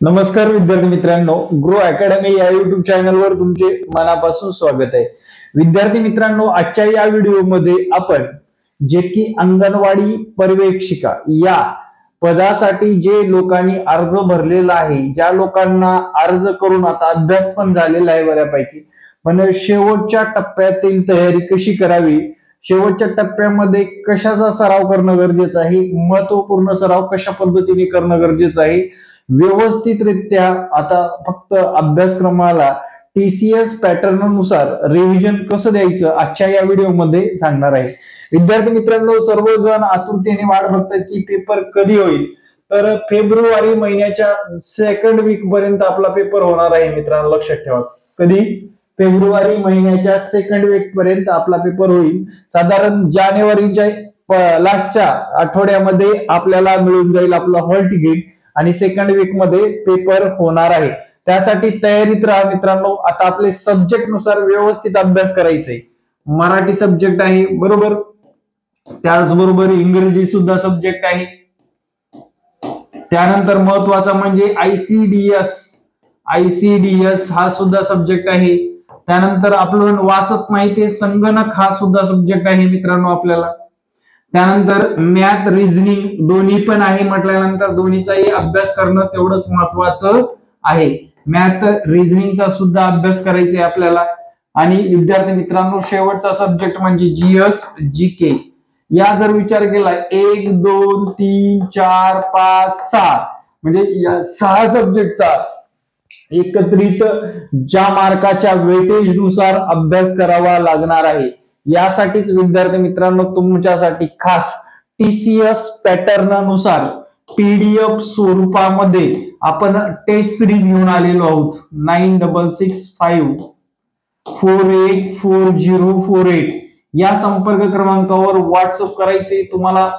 नमस्कार विद्यार्थी मित्रांनो, ग्रो अकॅडमी या युट्यूब चॅनलवर तुमचे मनापासून स्वागत आहे। विद्यार्थी मित्रांनो, आजच्या या व्हिडिओमध्ये आपण जे की अंगणवाडी पर्यवेक्षिका या पदासाठी जे लोकांनी अर्ज भरलेला आहे, ज्या लोकांना अर्ज करून आता अभ्यास पण झालेला आहे बऱ्यापैकी, पण शेवटच्या टप्प्यातील तयारी कशी करावी, शेवटच्या टप्प्यामध्ये कशाचा सराव करणं गरजेचं आहे, महत्वपूर्ण सराव कशा पद्धतीने करणं गरजेचं आहे, व्यवस्थितरित्या आता फक्त अभ्यासक्रमाला टीसीएस पॅटर्न नुसार रिव्हिजन कसं द्यायचं आजच्या या व्हिडिओमध्ये सांगणार आहे। विद्यार्थी मित्रांनो, सर्वजण आतुरतेने वाट बघतात की पेपर कधी होईल। तर फेब्रुवारी महिन्याच्या सेकंड वीक पर्यंत आपला पेपर होणार आहे मित्रांनो, लक्षात ठेवा। कधी? फेब्रुवारी महिन्याच्या सेकंड वीक पर्यंत आपला पेपर होईल। साधारण जानेवारीच्या लास्टच्या आठवड्यामध्ये आपल्याला मिळून जाईल आपला हॉल तिकीट आणि सेकंड वीक मध्ये पेपर होणार आहे। त्यासाठी तयारीत राहा मित्रांनो। आता आपले सब्जेक्ट नुसार व्यवस्थित अभ्यास करायचा आहे। मराठी सब्जेक्ट आहे बरोबर, त्याचबरोबर इंग्रजी सुद्धा सब्जेक्ट आहे। त्यानंतर महत्वाचा म्हणजे आयसीडीएस हा सुद्धा सब्जेक्ट आहे। त्यानंतर आपण वाचत नाही ते संगणक हा सुद्धा सब्जेक्ट आहे मित्रांनो आपल्याला। त्यानंतर मॅथ रिझनिंग दोन्ही पण आहे म्हटल्यानंतर दोन्हीचाही अभ्यास करणं तेवढंच महत्वाचं आहे। मॅथ रिझनिंगचा सुद्धा अभ्यास करायचा आहे आपल्याला। आणि विद्यार्थी मित्रांनो, शेवटचा सब्जेक्ट म्हणजे जीएस जीके। या जर विचार केला 1 2 3 4 5 6 म्हणजे या 6 सब्जेक्टचा एकत्रित ज्या मार्काच्या वेटेज नुसार अभ्यास करावा लागणार आहे। यासाठीच विद्यार्थी मित्रांनो, तुमच्यासाठी खास टीसीएस पॅटर्न नुसार पीडीएफ स्वरूपामध्ये आपण टेस्ट सिरीज घेऊन आलेलो आहोत। 9665484048 या संपर्क क्रमांकावर व्हॉट्सअप करायचे, तुम्हाला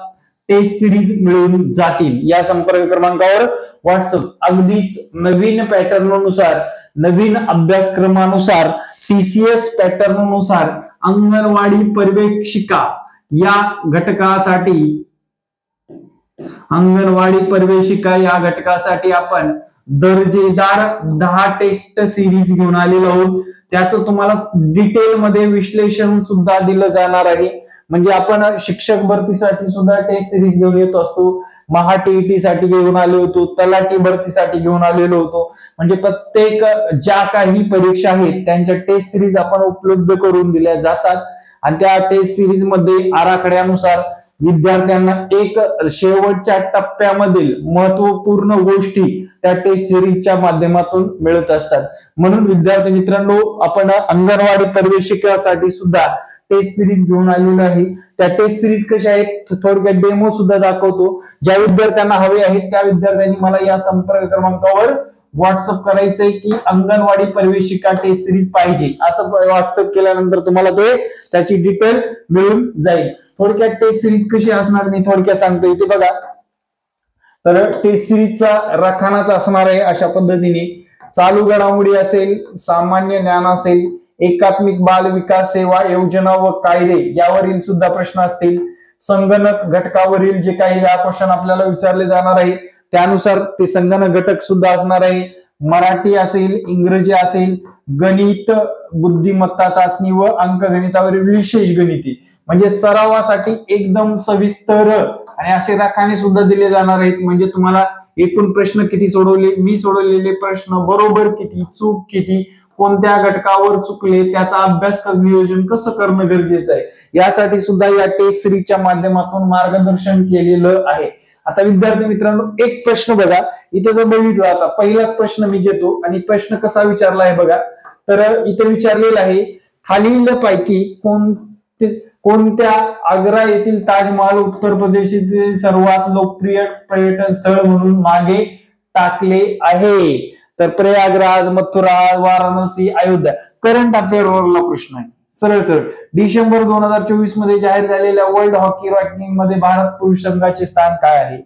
टेस्ट सिरीज मिळून जातील। या संपर्क क्रमांकावर व्हॉट्सअप अगदीच नवीन पॅटर्न नुसार, नवीन अभ्यासक्रमानुसार, टीसीएस पॅटर्न नुसार अंगणवाडी पर्यवेक्षिका या घटकासाठी आपण दर्जेदार 10 टेस्ट सिरीज घेऊन आलेलो आहोत। त्याचं तुम्हाला डिटेल मध्ये विश्लेषण सुद्धा दिलं जाणार आहे। म्हणजे आपण शिक्षक भरतीसाठी सुद्धा टेस्ट सिरीज घेऊन येत असतो, महाटीईटी साठी घेऊन आलो होतो, तलाठी भरतीसाठी घेऊन आलेलो होतो। म्हणजे प्रत्येक ज्या काही परीक्षा आहेत त्यांच्या टेस्ट सिरीज आपण उपलब्ध करून दिल्या जातात। आणि त्या टेस्ट सिरीज मध्ये आराखड्यानुसार विद्यार्थ्यांना एक शेवटच्या टप्प्यामधील महत्वपूर्ण गोष्टी त्या टेस्ट सिरीजच्या माध्यमातून मिळत असतात। म्हणून विद्यार्थी मित्रांनो, आपण अंगणवाडी पर्यवेक्षिकासाठी सुद्धा टेस्ट सिरीज घेऊन आलेलो आहे। त्या टेस्ट सिरीज कशा आहेत थोडक्यात डेमो सुद्धा दाखवतो। ज्या विद्यार्थ्यांना हवे आहेत त्या विद्यार्थ्यांनी मला या संपर्क क्रमांकावर व्हॉट्सअप करायचंय की अंगणवाडी पर्यवेक्षिका टेस्ट सिरीज पाहिजे। असं व्हॉट्सअप केल्यानंतर तुम्हाला त्याची डिटेल मिळून जाईल। थोडक्यात टेस्ट सिरीज कशी असणार मी थोडक्यात सांगतो इथे बघा। तर टेस्ट सिरीजचा रखानाच असणार आहे अशा पद्धतीने। चालू घडामोडी असेल, सामान्य ज्ञान असेल, एकात्मिक बाल विकास सेवा योजना व कायदे यावरील सुद्धा प्रश्न असतील, संगणक घटकावरील जे काही क्वेश्चन आपल्याला विचारले जाणार आहेत त्यानुसार ते संगणक घटक सुद्धा असणार आहे। मराठी असेल, इंग्रजी असेल, गणित, बुद्धिमत्ता चाचणी व अंकगणितावरील विशेष गणिती म्हणजे सरावासाठी एकदम सविस्तर आणि असे राखाने सुद्धा दिले जाणार आहेत। म्हणजे तुम्हाला एकूण प्रश्न किती सोडवले, मी सोडवलेले प्रश्न बरोबर किती, चूक किती, कोणत्या घटकावर चुकले, त्याचा अभ्यास नियोजन कसं करणं गरजेचं आहे, यासाठी सुद्धा या टेस्ट सिरीजच्या माध्यमातून मार्गदर्शन केलेलं आहे। आता विद्यार्थी मित्रांनो, एक प्रश्न बघा इथे जर बघितलं, आता पहिलाच प्रश्न मी घेतो आणि प्रश्न कसा विचारला आहे बघा। तर इथे विचारलेला आहे, खालीलपैकी कोणत्या आग्रा येथील ताजमहाल उत्तर प्रदेशातील सर्वात लोकप्रिय पर्यटन स्थळ म्हणून मागे टाकले आहे? तर प्रयागराज, मथुरा, वाराणसी, अयोध्या। करंट अफेअर वरला प्रश्न आहे, सरळ सरळ। डिसेंबर 2024 मध्ये जाहीर झालेल्या वर्ल्ड हॉकी रँकिंग मध्ये भारत पुरुष संघाचे स्थान काय आहे?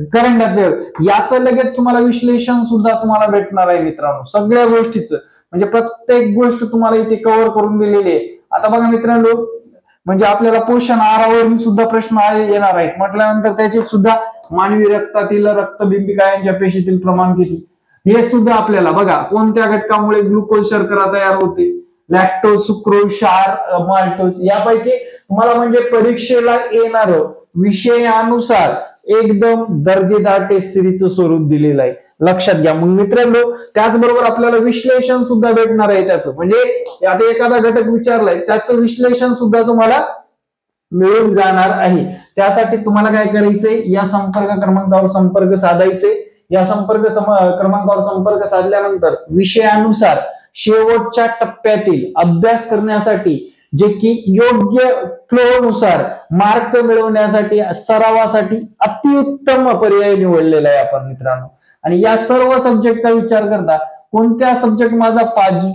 करंट अफेअर याचं लगेच तुम्हाला विश्लेषण सुद्धा तुम्हाला भेटणार आहे मित्रांनो, सगळ्या गोष्टीचं। म्हणजे प्रत्येक गोष्ट तुम्हाला इथे कव्हर करून दिलेली आहे। आता बघा मित्रांनो, म्हणजे आपल्याला पोषण आहारावरून सुद्धा प्रश्न येणार आहेत म्हटल्यानंतर त्याचे सुद्धा मानवी रक्तातील रक्तबिंबिका यांच्या पेशीतील प्रमाण किती, हे सुद्धा आपल्याला बघा कोणत्या घटकामुळे ग्लुकोज शर्करा तयार होते, लॅक्टोज, सुक्रोज, क्षार, माल्टोज, यापैकी तुम्हाला म्हणजे परीक्षेला येणार विषयानुसार एकदम दर्जेदार टेस्ट सिरीजचं स्वरूप दिलेलं आहे, लक्षात घ्या. मग मित्रांनो त्याचबरोबर आपल्याला विश्लेषण सुद्धा भेटणार आहे त्याचं, म्हणजे आता एखादा घटक विचारलाय त्याचं विश्लेषण सुद्धा तुम्हाला मिळून जाणार आहे. त्यासाठी तुम्हाला काय करायचंय, या संपर्क क्रमांकावर संपर्क साधायचे. या क्रमांकावर संपर्क साधल्यानंतर विषयानुसार शेवटच्या टप्प्यातील अभ्यास करण्यासाठी जे की योग्य फ्लो नुसार मार्क मिळवण्यासाठी सरावासाठी अतिउत्तम पर्याय निवडलेला आहे आपण मित्रांनो. आणि या सर्व सब्जेक्टचा विचार करता कोणत्या सब्जेक्ट माझा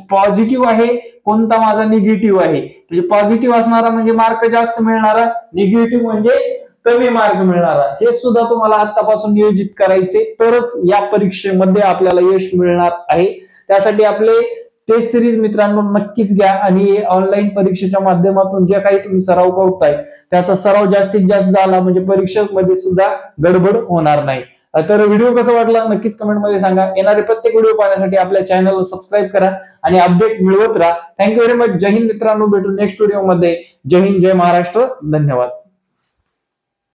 पॉझिटिव्ह आहे, कोणता माझा निगेटिव्ह आहे. म्हणजे पॉझिटिव्ह असणारा म्हणजे मार्क जास्त मिळणारा, निगेटिव्ह म्हणजे कमी मार्क मिळणारा, हे सुद्धा तुम्हाला आतापासून नियोजित करायचे, तरच या परीक्षेमध्ये आपल्याला यश मिळणार आहे. त्यासाठी आपले टेस्ट सिरीज मित्रांनो नक्कीच घ्या आणि ऑनलाईन परीक्षेच्या माध्यमातून जे काही तुम्ही सराव करताय त्याचा सराव जास्तीत जास्त झाला म्हणजे परीक्षेमध्ये सुद्धा गडबड होणार नाही. तर व्हिडिओ कसा वाटला नक्कीच कमेंटमध्ये सांगा. येणारे प्रत्येक व्हिडिओ पाहण्यासाठी आपल्या चॅनलला सबस्क्राईब करा आणि अपडेट मिळवत राहा. Thank you very much. जय हिंद मित्रांनो, भेटू नेक्स्ट व्हिडिओ मध्ये. जय हिंद, जय महाराष्ट्र, धन्यवाद.